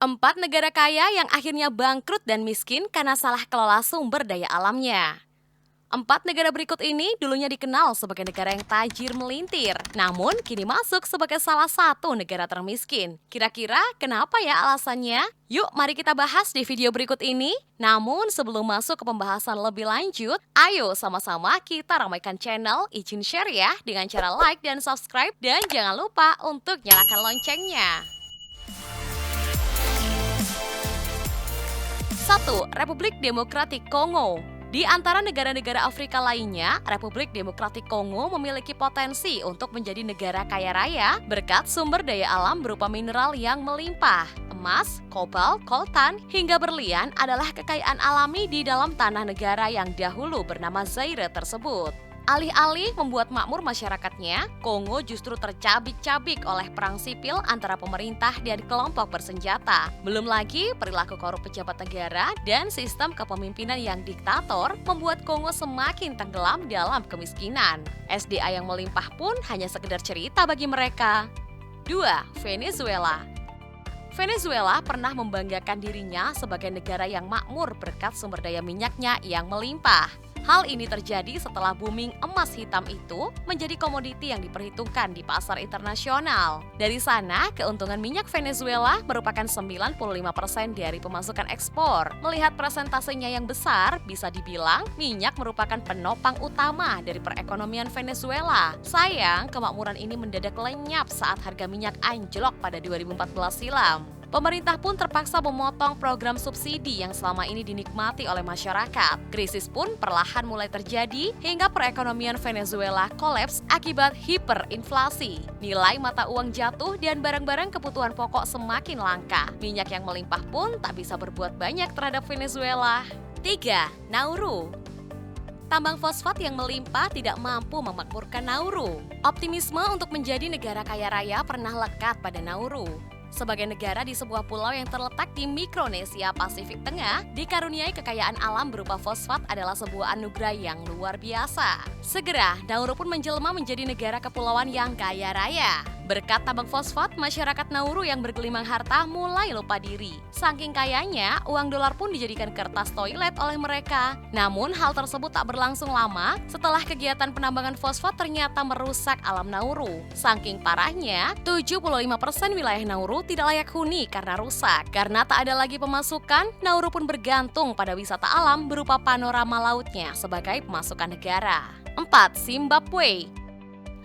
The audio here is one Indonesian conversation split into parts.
4 negara kaya yang akhirnya bangkrut dan miskin karena salah kelola sumber daya alamnya. 4 negara berikut ini dulunya dikenal sebagai negara yang tajir melintir, namun kini masuk sebagai salah satu negara termiskin. Kira-kira kenapa ya alasannya? Yuk mari kita bahas di video berikut ini. Namun sebelum masuk ke pembahasan lebih lanjut, ayo sama-sama kita ramaikan channel, izin share ya dengan cara like dan subscribe, dan jangan lupa untuk nyalakan loncengnya. 1. Republik Demokratik Kongo. Di antara negara-negara Afrika lainnya, Republik Demokratik Kongo memiliki potensi untuk menjadi negara kaya raya berkat sumber daya alam berupa mineral yang melimpah. Emas, kobalt, koltan, hingga berlian adalah kekayaan alami di dalam tanah negara yang dahulu bernama Zaire tersebut. Alih-alih membuat makmur masyarakatnya, Kongo justru tercabik-cabik oleh perang sipil antara pemerintah dan kelompok bersenjata. Belum lagi perilaku korup pejabat negara dan sistem kepemimpinan yang diktator membuat Kongo semakin tenggelam dalam kemiskinan. SDA yang melimpah pun hanya sekedar cerita bagi mereka. 2. Venezuela. Venezuela pernah membanggakan dirinya sebagai negara yang makmur berkat sumber daya minyaknya yang melimpah. Hal ini terjadi setelah booming emas hitam itu menjadi komoditi yang diperhitungkan di pasar internasional. Dari sana, keuntungan minyak Venezuela merupakan 95% dari pemasukan ekspor. Melihat presentasenya yang besar, bisa dibilang minyak merupakan penopang utama dari perekonomian Venezuela. Sayang, kemakmuran ini mendadak lenyap saat harga minyak anjlok pada 2014 silam. Pemerintah pun terpaksa memotong program subsidi yang selama ini dinikmati oleh masyarakat. Krisis pun perlahan mulai terjadi hingga perekonomian Venezuela kolaps akibat hiperinflasi. Nilai mata uang jatuh dan barang-barang kebutuhan pokok semakin langka. Minyak yang melimpah pun tak bisa berbuat banyak terhadap Venezuela. 3. Nauru. Tambang fosfat yang melimpah tidak mampu memakmurkan Nauru. Optimisme untuk menjadi negara kaya raya pernah lekat pada Nauru. Sebagai negara di sebuah pulau yang terletak di Mikronesia Pasifik Tengah, dikaruniai kekayaan alam berupa fosfat adalah sebuah anugerah yang luar biasa. Segera, Nauru pun menjelma menjadi negara kepulauan yang kaya raya. Berkat tambang fosfat, masyarakat Nauru yang bergelimang harta mulai lupa diri. Saking kayanya, uang dolar pun dijadikan kertas toilet oleh mereka. Namun, hal tersebut tak berlangsung lama setelah kegiatan penambangan fosfat ternyata merusak alam Nauru. Saking parahnya, 75% wilayah Nauru tidak layak huni karena rusak. Karena tak ada lagi pemasukan, Nauru pun bergantung pada wisata alam berupa panorama lautnya sebagai pemasukan negara. 4. Zimbabwe.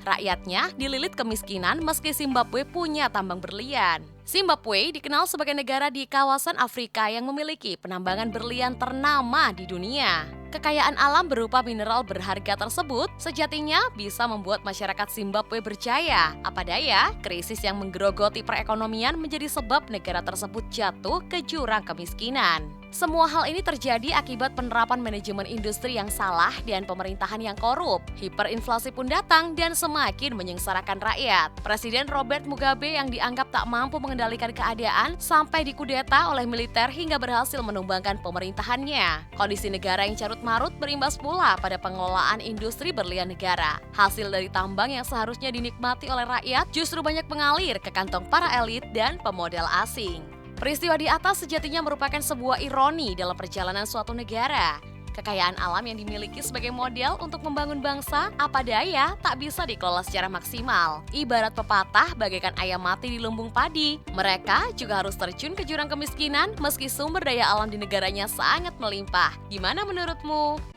Rakyatnya dililit kemiskinan meski Zimbabwe punya tambang berlian. Zimbabwe dikenal sebagai negara di kawasan Afrika yang memiliki penambangan berlian ternama di dunia. Kekayaan alam berupa mineral berharga tersebut sejatinya bisa membuat masyarakat Zimbabwe berjaya. Apa daya, krisis yang menggerogoti perekonomian menjadi sebab negara tersebut jatuh ke jurang kemiskinan. Semua hal ini terjadi akibat penerapan manajemen industri yang salah dan pemerintahan yang korup. Hiperinflasi pun datang dan semakin menyengsarakan rakyat. Presiden Robert Mugabe yang dianggap tak mampu mengendalikan keadaan sampai dikudeta oleh militer hingga berhasil menumbangkan pemerintahannya. Kondisi negara yang carut-marut berimbas pula pada pengelolaan industri berlian negara. Hasil dari tambang yang seharusnya dinikmati oleh rakyat justru banyak mengalir ke kantong para elit dan pemodal asing. Peristiwa di atas sejatinya merupakan sebuah ironi dalam perjalanan suatu negara. Kekayaan alam yang dimiliki sebagai model untuk membangun bangsa, apa daya tak bisa dikelola secara maksimal. Ibarat pepatah bagaikan ayam mati di lumbung padi. Mereka juga harus terjun ke jurang kemiskinan meski sumber daya alam di negaranya sangat melimpah. Gimana menurutmu?